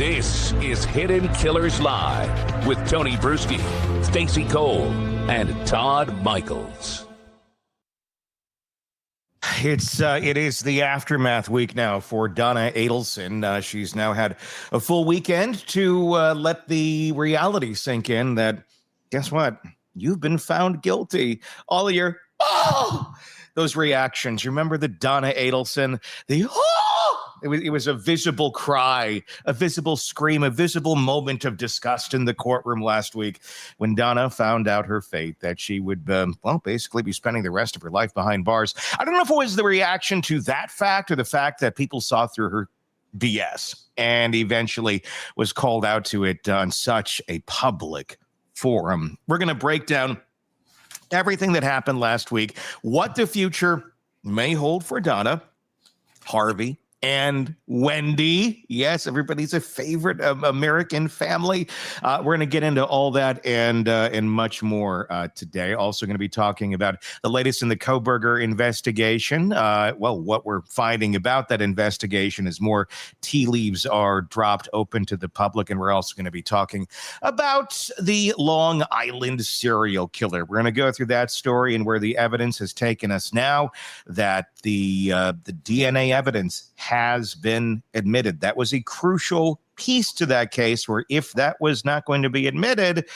This is Hidden Killers Live with Tony Brueski, Stacy Cole, and Todd Michaels. It is the aftermath week now for Donna Adelson. She's now had a full weekend to let the reality sink in that, guess what? You've been found guilty. All of your, those reactions. You remember the Donna Adelson, It was a visible cry, a visible scream, a visible moment of disgust in the courtroom last week when Donna found out her fate, that she would, basically be spending the rest of her life behind bars. I don't know if it was the reaction to that fact or the fact that people saw through her BS and eventually was called out to it on such a public forum. We're going to break down everything that happened last week, what the future may hold for Donna, Harvey, and Wendy. Yes, everybody's a favorite American family. We're going to get into all that and much more today. Also going to be talking about the latest in the Kohberger investigation. What we're finding about that investigation is more tea leaves are dropped open to the public. And we're also going to be talking about the Long Island serial killer. We're going to go through that story and where the evidence has taken us now, that the DNA evidence has been admitted. That was a crucial piece to that case, where if that was not going to be admitted, it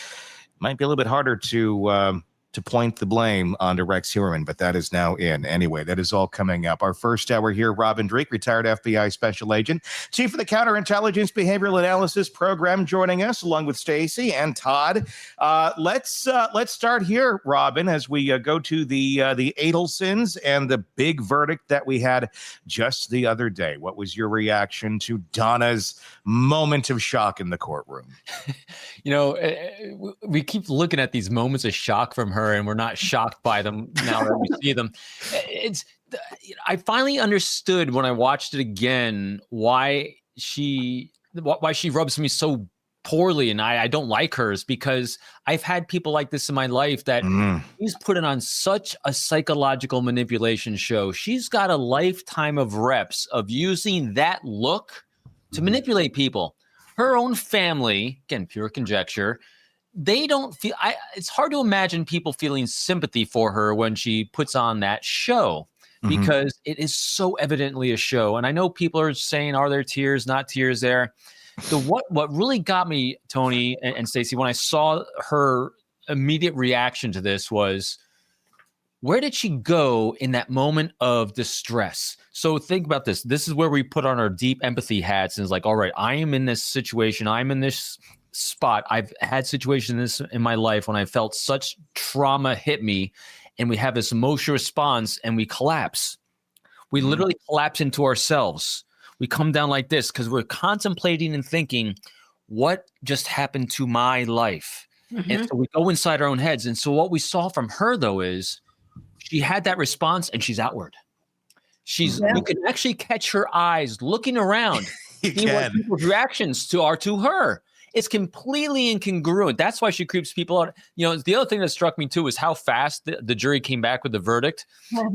might be a little bit harder to point the blame onto Rex Heuermann, but that is now in. Anyway, that is all coming up. Our first hour here, Robin Dreeke, retired FBI special agent, chief of the Counterintelligence Behavioral Analysis Program, joining us along with Stacy and Todd. Let's start here, Robin, as we go to the Adelsons and the big verdict that we had just the other day. What was your reaction to Donna's moment of shock in the courtroom? We keep looking at these moments of shock from her, and we're not shocked by them now that we see them. I finally understood when I watched it again why she rubs me so poorly, and I don't like hers, because I've had people like this in my life that she's putting on such a psychological manipulation show. She's got a lifetime of reps of using that look to manipulate people. Her own family, again, pure conjecture, they don't feel, it's hard to imagine people feeling sympathy for her when she puts on that show, because it is so evidently a show. And I know people are saying, are there tears, not tears there? What really got me, Tony and Stacy, when I saw her immediate reaction to this was, where did she go in that moment of distress? So think about this. This is where we put on our deep empathy hats and it's like, all right, I am in this situation. I'm in this spot. I've had situations in my life when I felt such trauma hit me, and we have this emotional response and we collapse. We literally collapse into ourselves. We come down like this because we're contemplating and thinking, what just happened to my life? And so we go inside our own heads. And so what we saw from her, though, is she had that response and she's outward. You can actually catch her eyes looking around, see what people's reactions to her. It's completely incongruent. That's why she creeps people out. The other thing that struck me too is how fast the jury came back with the verdict.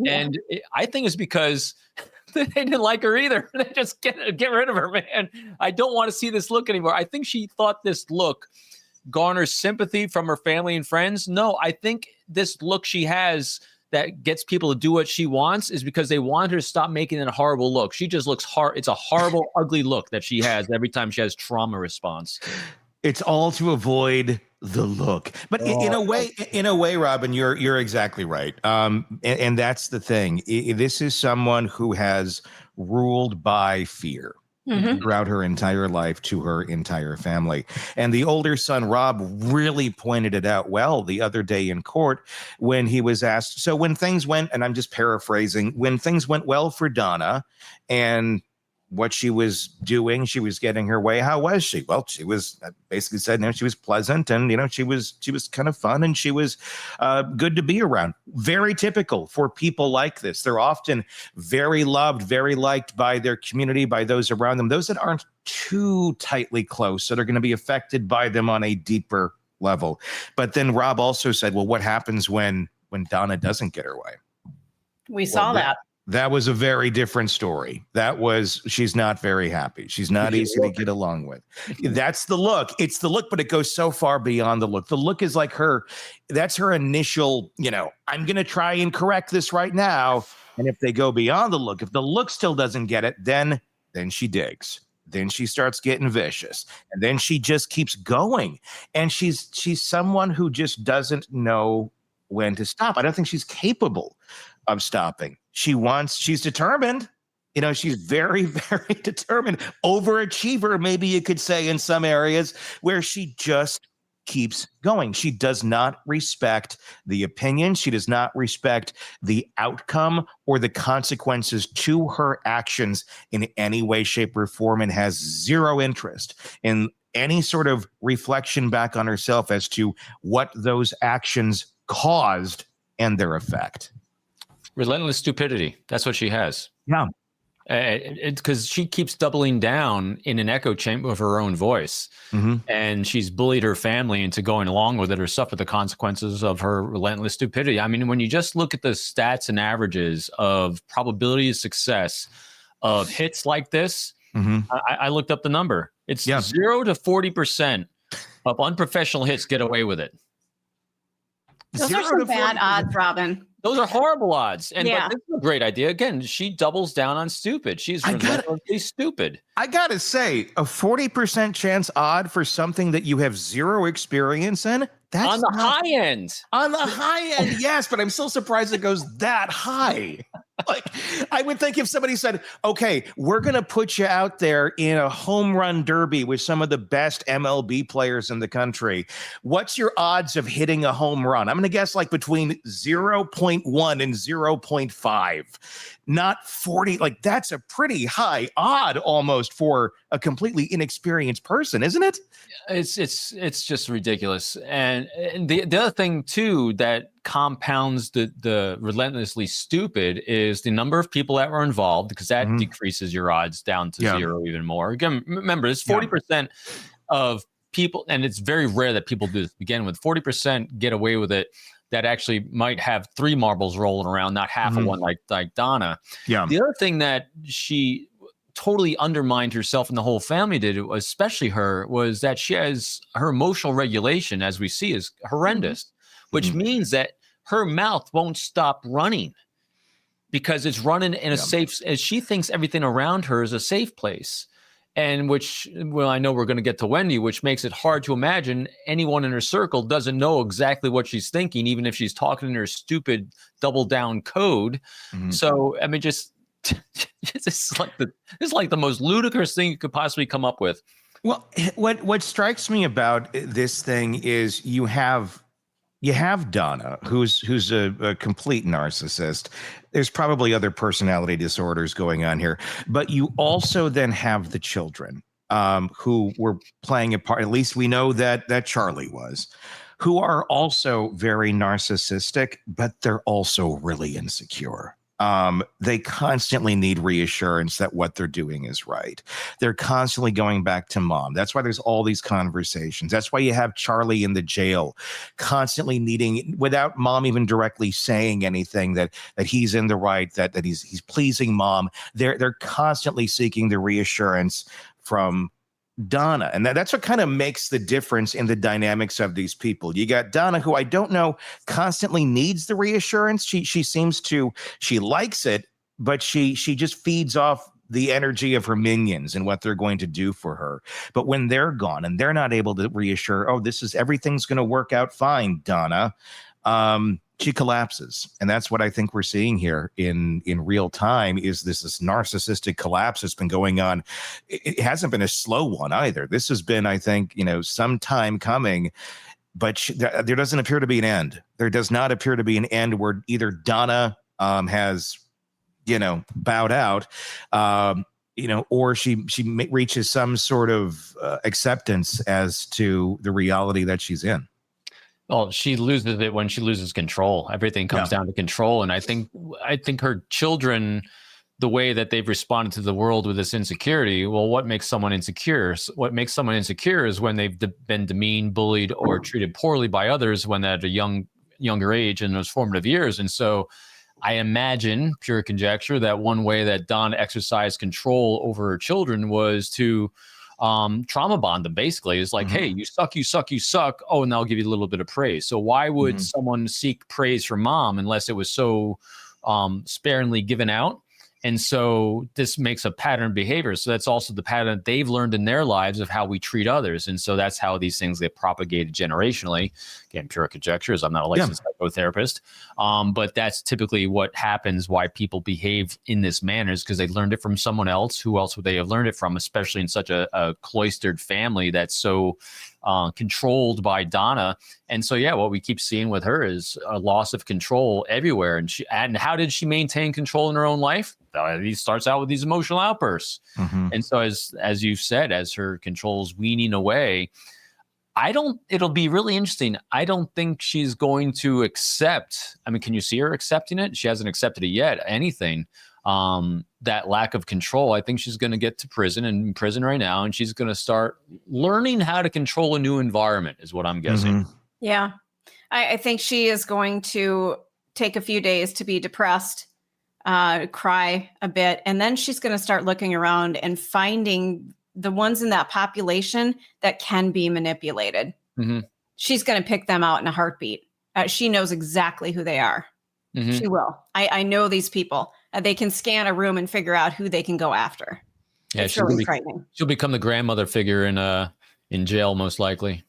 And I think it's because they didn't like her either. They just get rid of her, man. I don't want to see this look anymore. I think she thought this look garners sympathy from her family and friends. No, I think this look she has that gets people to do what she wants is because they want her to stop making it a horrible look. She just looks hard. It's a horrible, ugly look that she has every time she has trauma response. It's all to avoid the look. But in a way, Robin, you're exactly right. And that's the thing. This is someone who has ruled by fear throughout her entire life to her entire family. And the older son, Rob, really pointed it out well the other day in court when he was asked, so when things went, and I'm just paraphrasing, when things went well for Donna and what she was doing, she was getting her way. How was she? Well, she was basically said, she was pleasant and, she was kind of fun and she was good to be around. Very typical for people like this. They're often very loved, very liked by their community, by those around them, those that aren't too tightly close, that are going to be affected by them on a deeper level. But then Rob also said, well, what happens when Donna doesn't get her way? We saw that. That was a very different story. She's not very happy. She's not easy to get along with. That's the look. It's the look, but it goes so far beyond the look. The look is like that's her initial, I'm going to try and correct this right now. And if they go beyond the look, if the look still doesn't get it, then she digs. Then she starts getting vicious. And then she just keeps going. And she's someone who just doesn't know when to stop. I don't think she's capable of stopping. She's determined. She's very, very determined. Overachiever, maybe you could say, in some areas, where she just keeps going. She does not respect the opinion. She does not respect the outcome or the consequences to her actions in any way, shape, or form, and has zero interest in any sort of reflection back on herself as to what those actions caused and their effect. Relentless stupidity. That's what she has. Yeah. Because she keeps doubling down in an echo chamber of her own voice. Mm-hmm. And she's bullied her family into going along with it or suffer the consequences of her relentless stupidity. I mean, when you just look at the stats and averages of probability of success of hits like this, mm-hmm. I looked up the number. It's 0 to 40% of unprofessional hits get away with it. Those are some bad odds, Robin. Those are horrible odds. And but this is a great idea. Again, she doubles down on stupid. She's relentlessly stupid. I gotta say, a 40% chance odd for something that you have zero experience in. That's on the high end. On the high end, yes, but I'm still surprised it goes that high. Like, I would think if somebody said, okay, we're going to put you out there in a home run derby with some of the best MLB players in the country. What's your odds of hitting a home run? I'm going to guess like between 0.1 and 0.5. Not 40. Like, that's a pretty high odd almost for a completely inexperienced person, isn't it? It's just ridiculous. And the other thing too that compounds the relentlessly stupid is the number of people that were involved, because that decreases your odds down to zero even more. Again, remember, it's 40% of people, and it's very rare that people do this to begin with. 40% get away with it that actually might have 3 marbles rolling around, not half of one like Donna. Yeah. The other thing that she totally undermined herself and the whole family did, especially her, was that she has her emotional regulation, as we see, is horrendous, which means that her mouth won't stop running because it's running in a safe, as she thinks everything around her is a safe place. And which, well, I know we're going to get to Wendy, which makes it hard to imagine anyone in her circle doesn't know exactly what she's thinking, even if she's talking in her stupid double down code. So, I mean, just it's like the most ludicrous thing you could possibly come up with. Well, what strikes me about this thing is you have Donna, who's a complete narcissist. There's probably other personality disorders going on here, but you also then have the children who were playing a part. At least we know that Charlie was, who are also very narcissistic, but they're also really insecure. They constantly need reassurance that what they're doing is right. They're constantly going back to mom. That's why there's all these conversations. That's why you have Charlie in the jail, constantly needing, without mom even directly saying anything, that he's in the right, that he's pleasing mom. They're constantly seeking the reassurance from Donna. And that's what kind of makes the difference in the dynamics of these people. You got Donna, who I don't know constantly needs the reassurance. She seems to, she likes it, but she just feeds off the energy of her minions and what they're going to do for her. But when they're gone and they're not able to reassure, everything's going to work out fine, Donna, she collapses. And that's what I think we're seeing here in real time, is this narcissistic collapse that's been going on. It hasn't been a slow one either. This has been, I think, some time coming, but there doesn't appear to be an end. There does not appear to be an end where either Donna has, bowed out, or she reaches some sort of acceptance as to the reality that she's in. Well, she loses it when she loses control. Everything comes down to control. And I think her children, the way that they've responded to the world with this insecurity, well, what makes someone insecure? What makes someone insecure is when they've been demeaned, bullied, or treated poorly by others when they're at a younger age in those formative years. And so I imagine, pure conjecture, that one way that Donna exercised control over her children was to trauma bond them. Basically, it's like, hey, you suck, you suck, you suck. Oh, and I'll give you a little bit of praise. So why would someone seek praise from mom unless it was so sparingly given out? And so this makes a pattern behavior. So that's also the pattern that they've learned in their lives of how we treat others. And so that's how these things get propagated generationally. Again, pure conjectures. I'm not a licensed psychotherapist. But that's typically what happens, why people behave in this manner, is because they learned it from someone else. Who else would they have learned it from, especially in such a cloistered family that's so controlled by Donna? And so, what we keep seeing with her is a loss of control everywhere. And how did she maintain control in her own life? He starts out with these emotional outbursts. And so as you've said, as her control's weaning away, it'll be really interesting. I don't think she's going to accept. I mean, can you see her accepting it? She hasn't accepted it yet. Anything. That lack of control. I think she's going to get to prison and in prison right now. And she's going to start learning how to control a new environment is what I'm guessing. Yeah. I think she is going to take a few days to be depressed, cry a bit. And then she's going to start looking around and finding the ones in that population that can be manipulated. She's going to pick them out in a heartbeat. She knows exactly who they are. She will. I know these people. They can scan a room and figure out who they can go after. Yeah, it's really frightening. She'll become the grandmother figure in jail, most likely.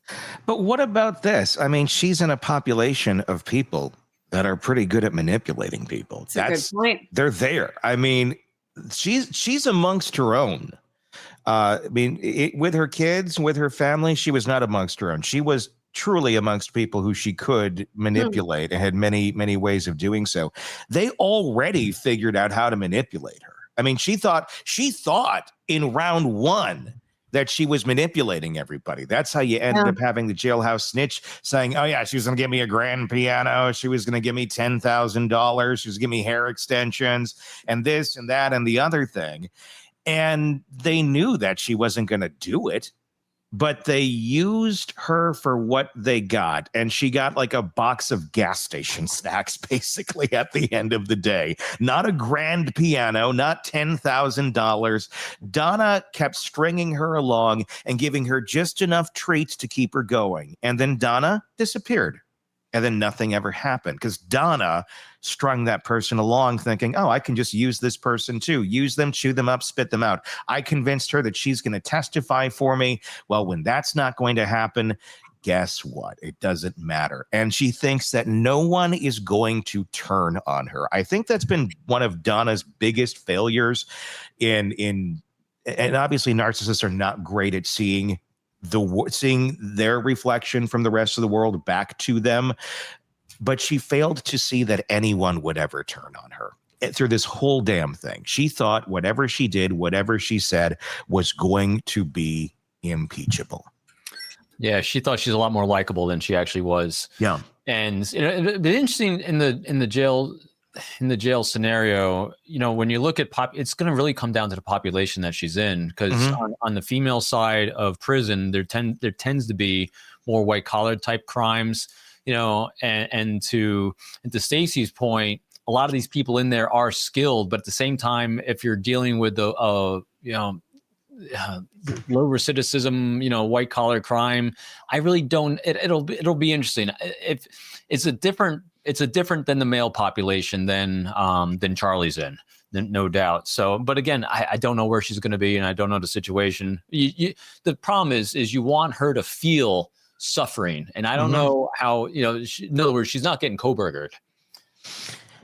But what about this? I mean, she's in a population of people that are pretty good at manipulating people. That's a good point. They're there. I mean, she's amongst her own. I mean, with her kids, with her family, she was not amongst her own. She was truly amongst people who she could manipulate and had many, many ways of doing so. They already figured out how to manipulate her. I mean, she thought in round one that she was manipulating everybody. That's how you ended up having the jailhouse snitch saying, oh yeah, she was going to give me a grand piano. She was going to give me $10,000. She was going to give me hair extensions and this and that and the other thing. And they knew that she wasn't going to do it, but they used her for what they got. And she got like a box of gas station snacks, basically, at the end of the day. Not a grand piano, not $10,000. Donna kept stringing her along and giving her just enough treats to keep her going. And then Donna disappeared. And then nothing ever happened because Donna strung that person along thinking, oh, I can just use this person too. Use them, chew them up, spit them out. I convinced her that she's going to testify for me. Well, when that's not going to happen, guess what? It doesn't matter. And she thinks that no one is going to turn on her. I think that's been one of Donna's biggest failures and obviously narcissists are not great at seeing their reflection from the rest of the world back to them. But she failed to see that anyone would ever turn on her through this whole damn thing. She thought whatever she did, whatever she said was going to be impeachable. Yeah, she thought she's a lot more likable than she actually was. Yeah. And the interesting in the jail scenario, when you look at it's going to really come down to the population that she's in, because on the female side of prison, there tends to be more white collar type crimes, and to Stacy's point, a lot of these people in there are skilled, but at the same time, if you're dealing with low recidivism, white collar crime, I really don't. It'll be interesting. If it's different than the male population than Charlie's in, no doubt. So, but again, I don't know where she's going to be, and I don't know the situation. The problem is you want her to feel suffering, and I don't know how. In other words, she's not getting Kobergered.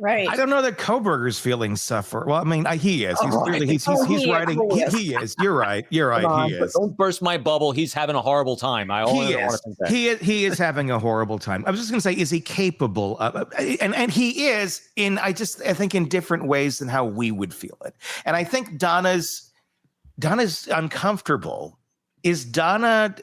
Right. I don't know that Koberger's feeling suffer. Well, I mean, he is. He's clearly he's writing. He is. You're right. He is. Don't burst my bubble. He's having a horrible time. He is having a horrible time. I was just going to say, is he capable of? And he is I think in different ways than how we would feel it. And I think Donna's uncomfortable. Is Donna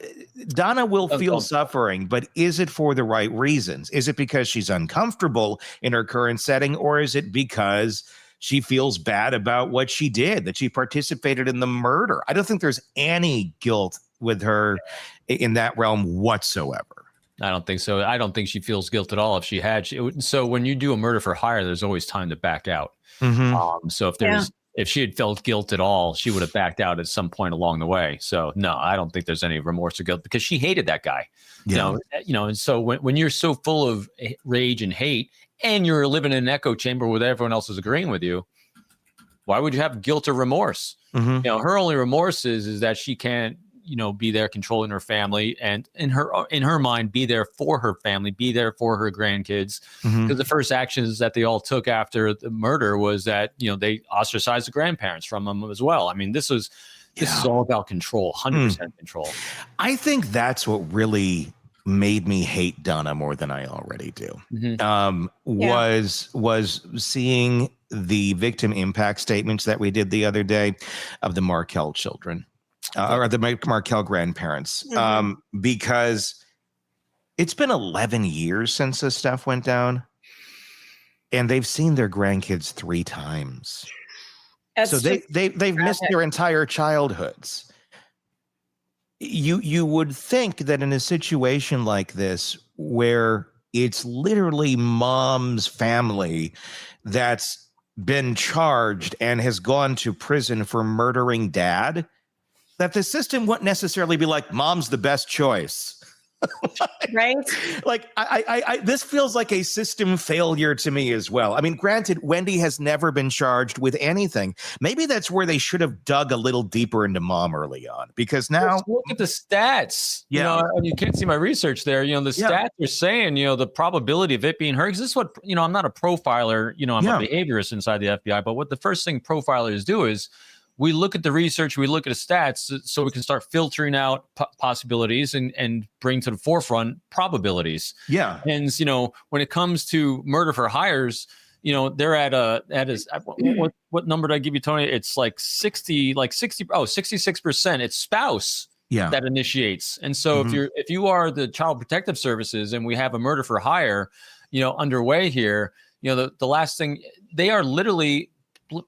will feel suffering, but is it for the right reasons? Is it because she's uncomfortable in her current setting, or is it because she feels bad about what she did, that she participated in the murder? I don't think there's any guilt with her in that realm whatsoever. I don't think so. I don't think she feels guilt at all if she had. So when you do a murder for hire, there's always time to back out. So if she had felt guilt at all, she would have backed out at some point along the way. So no, I don't think there's any remorse or guilt because she hated that guy. And so when you're so full of rage and hate and you're living in an echo chamber where everyone else is agreeing with you, why would you have guilt or remorse? Her only remorse is that she can't, be there controlling her family and in her mind, be there for her family, be there for her grandkids. Because the first actions that they all took after the murder was that, they ostracized the grandparents from them as well. I mean, this is all about control, 100% control. I think that's what really made me hate Donna more than I already do. Was seeing the victim impact statements that we did the other day of the Markel children. Or the Markel grandparents, because it's been 11 years since this stuff went down, and they've seen their grandkids 3 times. So they've missed their entire childhoods. You would think that in a situation like this, where it's literally mom's family that's been charged and has gone to prison for murdering dad, that the system wouldn't necessarily be like, mom's the best choice. Right? Like, I this feels like a system failure to me as well. I mean, granted, Wendy has never been charged with anything. Maybe that's where they should have dug a little deper into mom early on, because now just look at the stats. You can't see my research there. The stats are saying, the probability of it being her, because this is what, I'm not a profiler, I'm a behaviorist inside the FBI, but what the first thing profilers do is we look at the research, we look at the stats so we can start filtering out possibilities and bring to the forefront probabilities. Yeah. And, when it comes to murder for hires, they're what number did I give you, Tony? It's like 66%. It's spouse that initiates. And so if you are the Child Protective Services and we have a murder for hire, underway here, the last thing, they are literally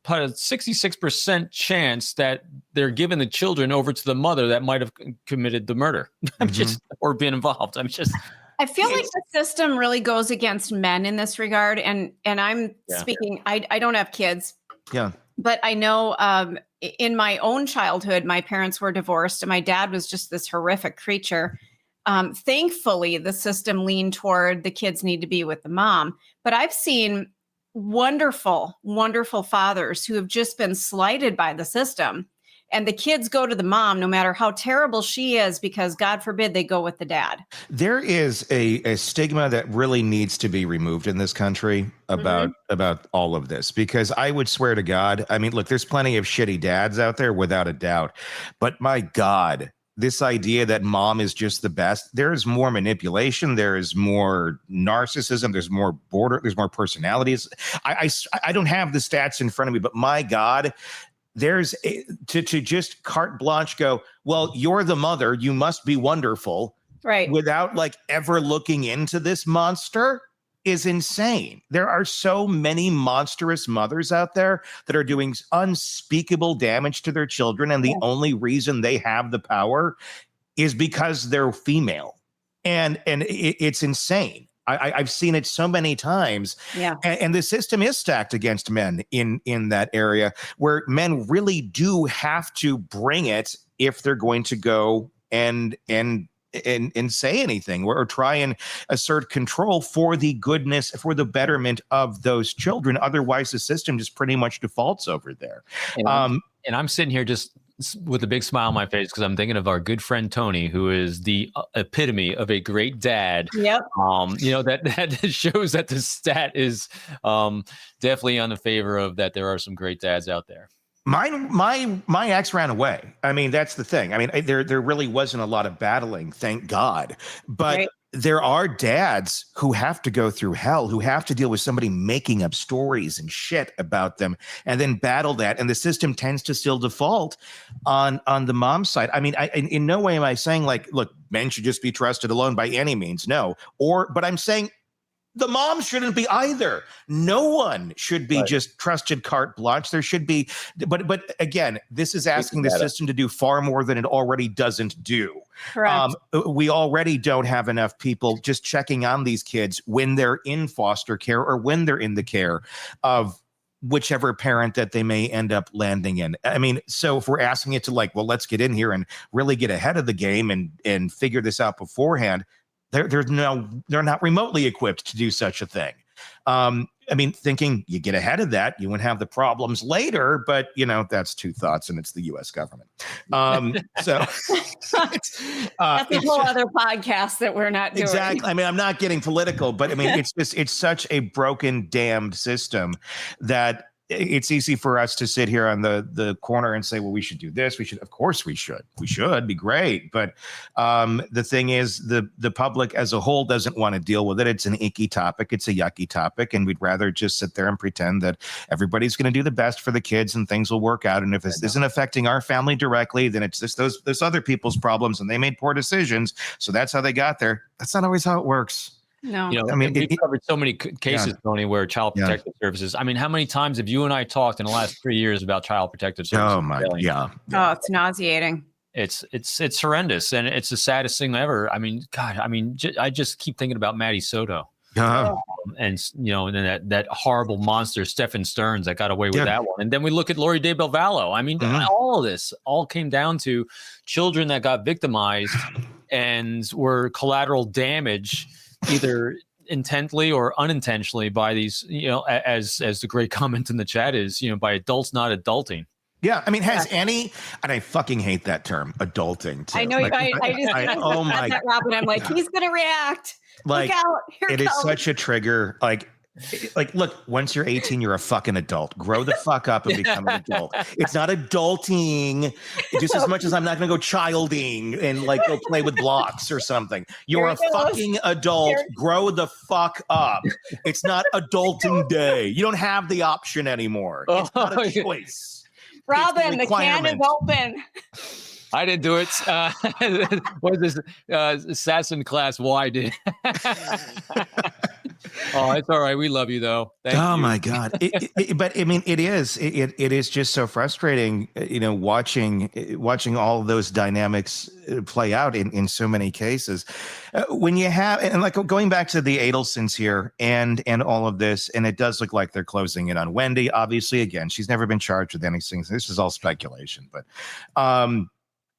put a 66% chance that they're giving the children over to the mother that might have committed the murder or been involved. I feel like the system really goes against men in this regard. And I'm speaking, I don't have kids. Yeah. But I know in my own childhood, my parents were divorced and my dad was just this horrific creature. Thankfully, the system leaned toward the kids need to be with the mom. But I've seen wonderful fathers who have just been slighted by the system, and the kids go to the mom no matter how terrible she is, because God forbid they go with the dad. There is a stigma that really needs to be removed in this country about all of this, because I would swear to God, I mean, look, there's plenty of shitty dads out there without a doubt, but my God, this idea that mom is just the best, there's more manipulation, there is more narcissism, there's more there's more personalities. I don't have the stats in front of me, but my God, there's to just carte blanche go, well, you're the mother, you must be wonderful, right? Without like ever looking into this monster is insane. There are so many monstrous mothers out there that are doing unspeakable damage to their children, and the only reason they have the power is because they're female, and it's insane. I've seen it so many times. Yeah. And the system is stacked against men in that area, where men really do have to bring it if they're going to go and say anything or try and assert control for the goodness, for the betterment of those children. Otherwise, the system just pretty much defaults over there. And I'm sitting here just with a big smile on my face because I'm thinking of our good friend Tony, who is the epitome of a great dad. Yep. That shows that the stat is definitely on the favor of that. There are some great dads out there. My ex ran away. I mean, that's the thing. I mean, there really wasn't a lot of battling, thank God. But there are dads who have to go through hell, who have to deal with somebody making up stories and shit about them and then battle that. And the system tends to still default on the mom's side. I mean, in no way am I saying like, look, men should just be trusted alone by any means. No. But I'm saying The mom shouldn't be either. No one should be just trusted carte blanche. There should be, but again, this is asking the system to do far more than it already doesn't do. Correct. We already don't have enough people just checking on these kids when they're in foster care or when they're in the care of whichever parent that they may end up landing in. I mean, so if we're asking it to like, well, let's get in here and really get ahead of the game and figure this out beforehand, they're not remotely equipped to do such a thing. I mean, thinking you get ahead of that, you wouldn't have the problems later, but that's two thoughts, and it's the U.S. government. So that's a whole other podcast that we're not doing. Exactly. I mean, I'm not getting political, but I mean, it's such a broken, damned system that it's easy for us to sit here on the corner and say, well, we should do this. We should, of course we should. We should be great. But the thing is, the public as a whole doesn't want to deal with it. It's an icky topic. It's a yucky topic. And we'd rather just sit there and pretend that everybody's going to do the best for the kids and things will work out. And if this isn't affecting our family directly, then it's just those other people's problems and they made poor decisions. So that's how they got there. That's not always how it works. No, I mean, we've covered so many cases, Tony, where child protective services. I mean, how many times have you and I talked in the last 3 years about child protective services? Oh my, Oh, it's nauseating. It's horrendous, and it's the saddest thing ever. I mean, God, I just keep thinking about Maddie Soto, and then that horrible monster Stephen Stearns that got away with that one, and then we look at Lori De Belvallo. I mean, all of this all came down to children that got victimized and were collateral damage, either intently or unintentionally by these, as the great comment in the chat is, by adults not adulting. Yeah, I mean, and I fucking hate that term, adulting. Too. I know. Oh my God, Robin, I'm like, he's gonna react. Like, look out. It is such a trigger. Like, look, once you're 18, you're a fucking adult. Grow the fuck up and become an adult. It's not adulting just as much as I'm not going to go childing and like go play with blocks or something. You're a fucking adult. Grow the fuck up. It's not adulting day. You don't have the option anymore. It's not a choice. Robin, the can is open. I didn't do it. What is this? Assassin Class Y did. Oh, it's all right. We love you, though. Thank you. My God! But I mean, it is just so frustrating, watching all of those dynamics play out in so many cases. When you have, and like going back to the Adelsons here and all of this, and it does look like they're closing in on Wendy. Obviously, again, she's never been charged with anything. So this is all speculation,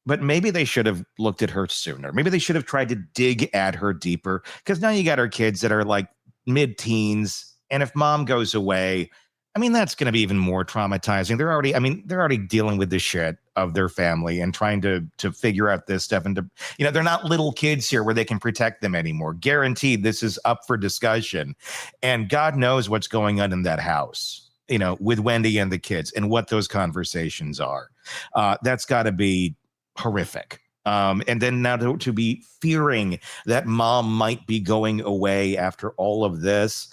but maybe they should have looked at her sooner. Maybe they should have tried to dig at her deeper, because now you got her kids that are like mid-teens, and if mom goes away, I mean, that's going to be even more traumatizing. They're already dealing with the shit of their family and trying to figure out this stuff. And they're not little kids here where they can protect them anymore. Guaranteed, this is up for discussion, and God knows what's going on in that house, with Wendy and the kids and what those conversations are. That's got to be horrific. And then now to be fearing that mom might be going away after all of this.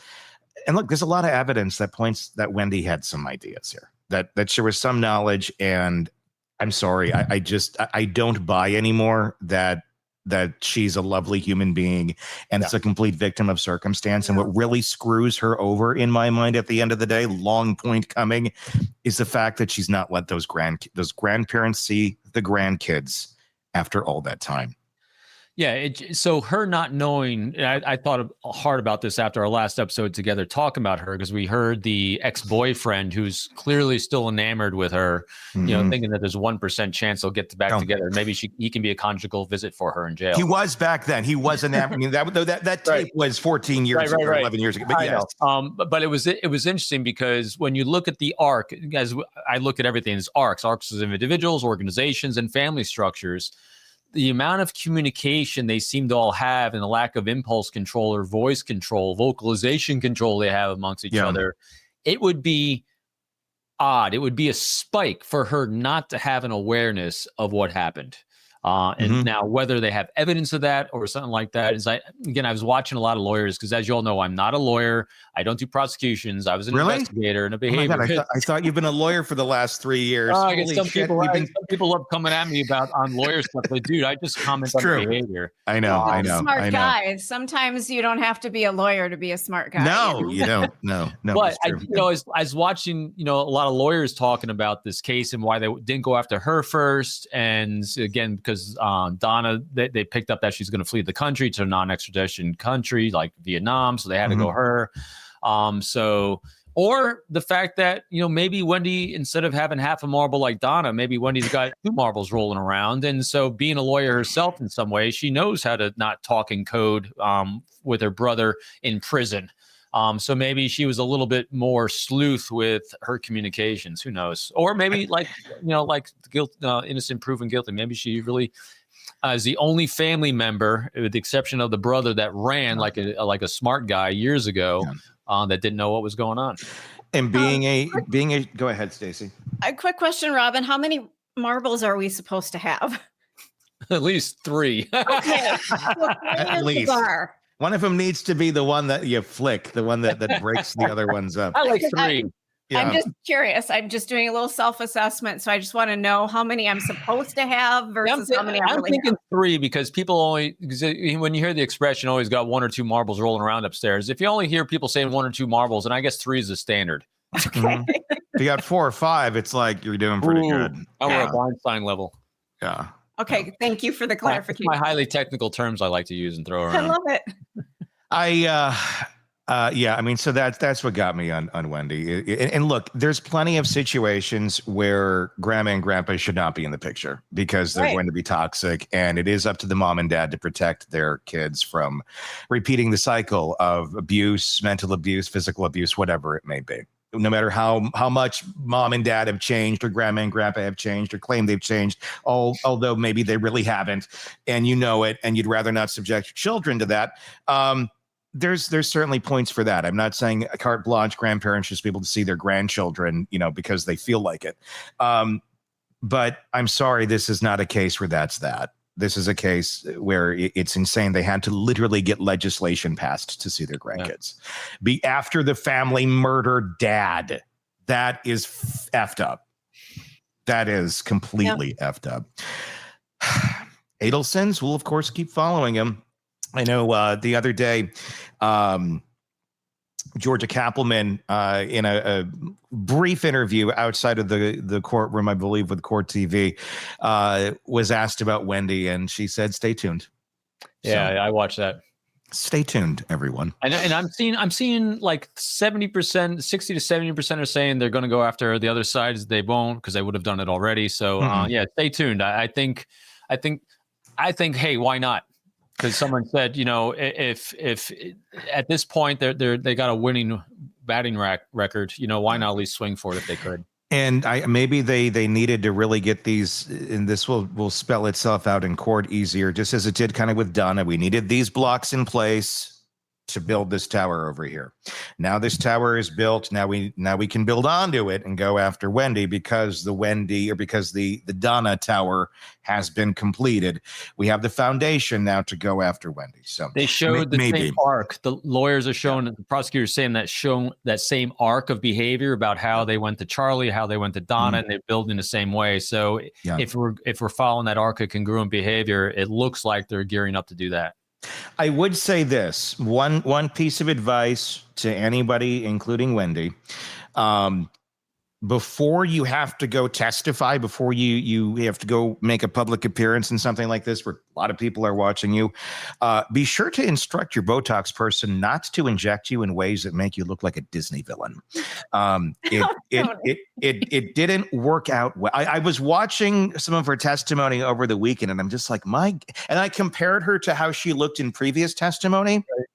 And look, there's a lot of evidence that points that Wendy had some ideas here, that there was some knowledge. And I'm sorry, I don't buy anymore that she's a lovely human being and it's a complete victim of circumstance. And what really screws her over in my mind at the end of the day, long point coming, is the fact that she's not let those grandparents see the grandkids after all that time. Yeah. So her not knowing, I thought hard about this after our last episode together, talking about her, because we heard the ex-boyfriend who's clearly still enamored with her, thinking that there's 1% chance they'll get back together. Maybe he can be a conjugal visit for her in jail. He was back then. He was enamored. I mean, that tape was 14 years ago, 11 years ago. But yes. But it was interesting because when you look at the arc, as I look at everything as arcs of individuals, organizations, and family structures, the amount of communication they seem to all have and the lack of impulse control or voice control, vocalization control they have amongst each other, it would be odd. It would be a spike for her not to have an awareness of what happened. And now whether they have evidence of that or something like that is, I was watching a lot of lawyers because, as you all know, I'm not a lawyer. I don't do prosecutions. I was an investigator and a behavior. Oh my God, I thought you've been a lawyer for the last 3 years. I guess some people love coming at me on lawyer stuff, but dude, I just comment on behavior. I know. Smart guys. Sometimes you don't have to be a lawyer to be a smart guy. No, you don't. No. But I was watching, a lot of lawyers talking about this case and why they didn't go after her first, and again because Donna, they picked up that she's going to flee the country to a non-extradition country like Vietnam, so they had to go her. Or the fact that, maybe Wendy, instead of having half a marble like Donna, maybe Wendy's got 2 marbles rolling around. And so being a lawyer herself in some way, she knows how to not talk in code with her brother in prison. So maybe she was a little bit more sleuth with her communications. Who knows? Or maybe like guilt, innocent proven guilty. Maybe she really is the only family member, with the exception of the brother, that ran like a smart guy years ago. That didn't know what was going on. And being a go ahead, Stacy. A quick question, Robin. How many marbles are we supposed to have? At least 3. Okay. At least. One of them needs to be the one that you flick, the one that breaks the other ones up. I like 3. I'm just curious. I'm just doing a little self-assessment. So I just want to know how many I'm supposed to have versus how many I'm thinking 3, because because when you hear the expression, always got 1 or 2 marbles rolling around upstairs. If you only hear people saying 1 or 2 marbles, and I guess 3 is the standard. Okay. If you got 4 or 5, it's like you're doing pretty good. We're at Weinstein level. Yeah. Okay. Thank you for the clarification. My highly technical terms I like to use and throw around. I love it. So that's what got me on Wendy. And look, there's plenty of situations where grandma and grandpa should not be in the picture because they're going to be toxic, and it is up to the mom and dad to protect their kids from repeating the cycle of abuse, mental abuse, physical abuse, whatever it may be. No matter how much mom and dad have changed, or grandma and grandpa have changed, or claim they've changed, although maybe they really haven't, and you know it, and you'd rather not subject your children to that. There's certainly points for that. I'm not saying a carte blanche grandparents should be able to see their grandchildren, because they feel like it. But I'm sorry, this is not a case where that's that. This is a case where it's insane. They had to literally get legislation passed to see their grandkids. Be after the family murdered dad. That is effed up. That is completely effed up. Adelsons will, of course, keep following him. I know the other day, Georgia Kappelman, in a brief interview outside of the courtroom, I believe with Court TV, was asked about Wendy, and she said, "Stay tuned." Yeah, I watched that. Stay tuned, everyone. And I'm seeing like 70%, 60 to 70% are saying they're going to go after the other side. They won't, because they would have done it already. So stay tuned. I think, hey, why not? Because someone said, if at this point they got a winning batting record, why not at least swing for it if they could? And maybe they needed to really get these, and this will spell itself out in court easier, just as it did kind of with Donna. We needed these blocks in place to build this tower over here. Now this tower is built. Now we can build onto it and go after Wendy, because the Donna tower has been completed. We have the foundation now to go after Wendy. So they showed the same arc. The lawyers are showing, the prosecutors saying that same arc of behavior about how they went to Charlie, how they went to Donna, and they build in the same way. So if we're following that arc of congruent behavior, it looks like they're gearing up to do that. I would say this one piece of advice to anybody, including Wendy. Before you have to go testify, before you have to go make a public appearance in something like this where a lot of people are watching you, be sure to instruct your Botox person not to inject you in ways that make you look like a Disney villain. It didn't work out well. I was watching some of her testimony over the weekend, and I'm just like, and I compared her to how she looked in previous testimony. Right.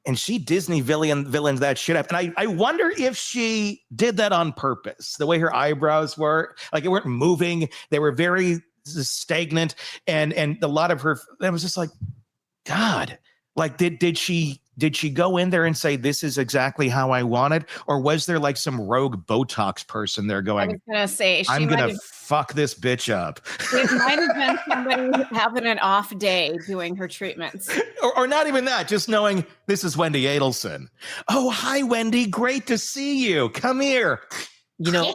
And she Disney villained that shit up. And I wonder if she did that on purpose. The way her eyebrows were, like, they weren't moving. They were very stagnant. And a lot of her, I was just like, God, like, did she did she go in there and say, this is exactly how I want it? Or was there like some rogue Botox person there I going, was going to say, I'm going to fuck this bitch up? It might have been somebody having an off day doing her treatments. Or not even that, just knowing this is Wendy Adelson. Oh, hi, Wendy. Great to see you. Come here. You know,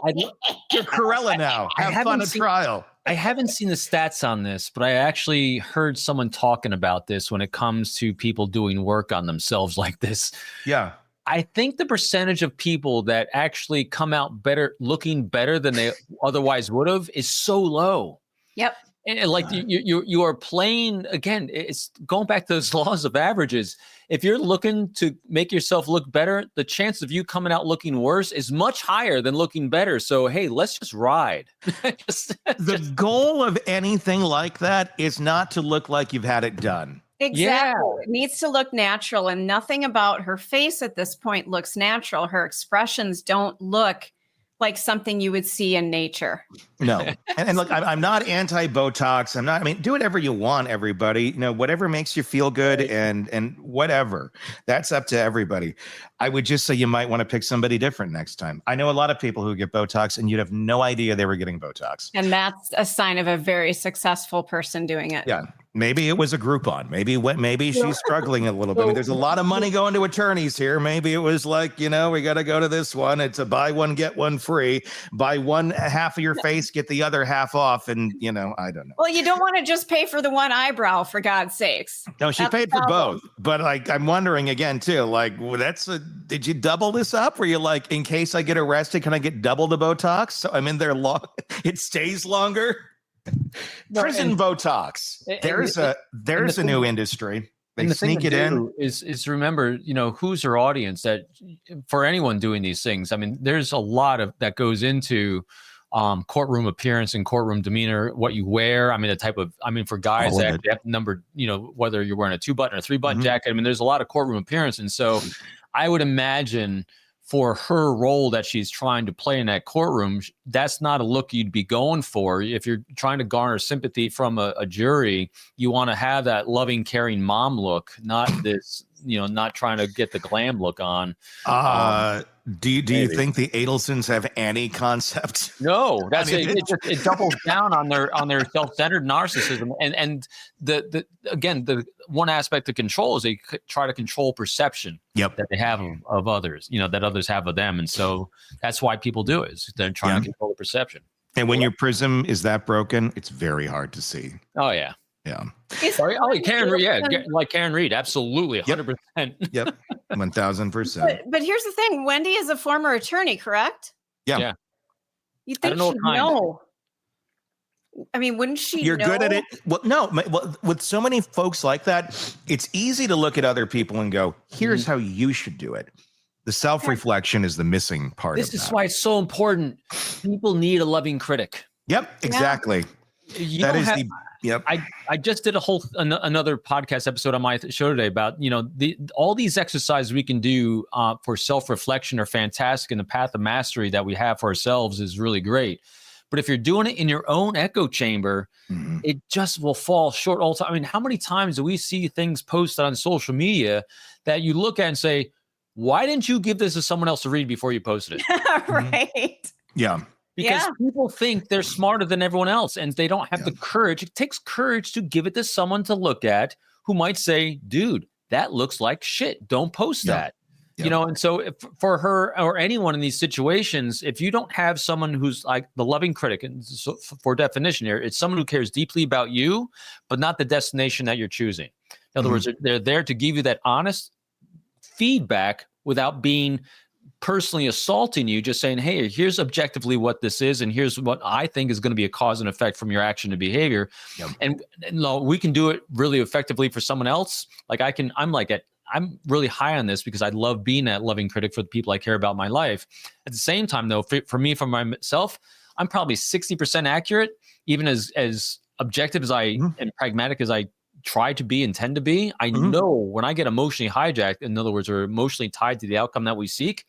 You're Corella now. Have fun at trial. I haven't seen the stats on this, but I actually heard someone talking about this when it comes to people doing work on themselves like this. Yeah. I think the percentage of people that actually come out better, looking better than they otherwise would have, is so low. Yep. And like you are playing again. It's going back to those laws of averages. If you're looking to make yourself look better, the chance of you coming out looking worse is much higher than looking better. So hey, let's just ride. The goal of anything like that is not to look like you've had it done. Exactly. Yeah. It needs to look natural, and nothing about her face at this point looks natural. Her expressions don't look like something you would see in nature. No. And look, I'm not anti-Botox. I'm not, I mean, do whatever you want, everybody. You know, whatever makes you feel good and whatever. That's up to everybody. I would just say you might want to pick somebody different next time. I know a lot of people who get Botox and you'd have no idea they were getting Botox. And that's a sign of a very successful person doing it. Yeah. Maybe it was a Groupon. Maybe she's struggling a little bit. I mean, there's a lot of money going to attorneys here. Maybe it was like, you know, we got to go to this one. It's a buy one, get one free. Buy one half of your face, get the other half off. And, you know, I don't know. Well, you don't want to just pay for the one eyebrow, for God's sakes. No, she paid for both. But like, I'm wondering again, too, like, did you double this up? Were you like, in case I get arrested, can I get double the Botox? So I'm in there long. It stays longer. Prison Botox. There's a new industry. They sneak it in. Is remember, you know, who's her audience? That for anyone doing these things, I mean, there's a lot of that goes into courtroom appearance and courtroom demeanor, what you wear. I mean, the type of, I mean, for guys that have numbered, you know, whether you're wearing a 2-button or 3-button jacket. I mean, there's a lot of courtroom appearance, and so I would imagine, for her role that she's trying to play in that courtroom, that's not a look you'd be going for. If you're trying to garner sympathy from a jury, you want to have that loving, caring mom look, not this, you know, not trying to get the glam look on. Do you think the Adelsons have any concept? No, that's it doubles down on their self-centered narcissism, and the one aspect of control is they try to control perception that they have of others, you know, that others have of them, and so that's why people do it. Is they're trying to control the perception. And when your prism is that broken, it's very hard to see. Oh yeah. Yeah. Like Karen Reed, absolutely, 100%. Yep, 1,000%. But here's the thing: Wendy is a former attorney, correct? Yeah. You think she'd know? I mean, wouldn't she? You're know? good at it. Well, no. Well, with so many folks like that, it's easy to look at other people and go, "Here's how you should do it." The self-reflection is the missing part. This is why it's so important. People need a loving critic. Yep, exactly. Yeah. Yep. I just did another podcast episode on my show today about, you know, all these exercises we can do for self-reflection are fantastic, and the path of mastery that we have for ourselves is really great. But if you're doing it in your own echo chamber, it just will fall short all the time. I mean, how many times do we see things posted on social media that you look at and say, why didn't you give this to someone else to read before you posted it? Right. Yeah. Because people think they're smarter than everyone else, and they don't have the courage. It takes courage to give it to someone to look at who might say, dude, that looks like shit. Don't post that. You know, and so for her or anyone in these situations, if you don't have someone who's like the loving critic, and so for definition here, it's someone who cares deeply about you, but not the destination that you're choosing. In other words, they're there to give you that honest feedback without being personally assaulting you, just saying, hey, here's objectively what this is, and here's what I think is going to be a cause and effect from your action and behavior. And we can do it really effectively for someone else. Like I'm really high on this because I love being that loving critic for the people I care about in my life. At the same time, though, for myself, I'm probably 60% accurate, even as objective as I and pragmatic as I try to be and tend to be. I know when I get emotionally hijacked, in other words, or emotionally tied to the outcome that we seek,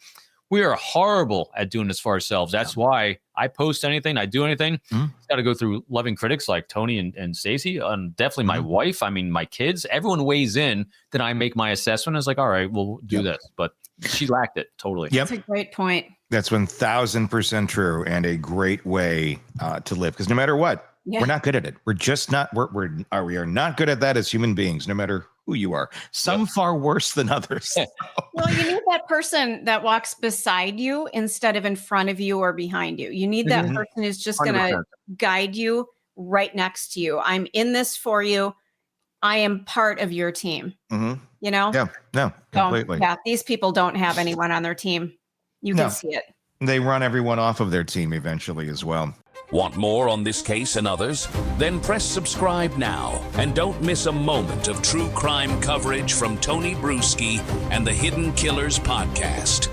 We are horrible at doing this for ourselves. That's why I post anything, I do anything. It's got to go through loving critics like Tony and Stacy, and definitely my wife. I mean, my kids. Everyone weighs in. Then I make my assessment. It's like, all right, we'll do this. But she lacked it totally. Yep. That's a great point. That's 1,000% true, and a great way to live. Because no matter what, we're not good at it. We're just not. We are not good at that as human beings. No matter who you are, some far worse than others. Well, you need that person that walks beside you instead of in front of you or behind you. You need that person who's just going to guide you right next to you. I'm in this for you. I am part of your team. You know? Yeah. No. Completely. So, these people don't have anyone on their team. You can see it. They run everyone off of their team eventually as well. Want more on this case and others? Then press subscribe now and don't miss a moment of true crime coverage from Tony Brueski and the Hidden Killers podcast.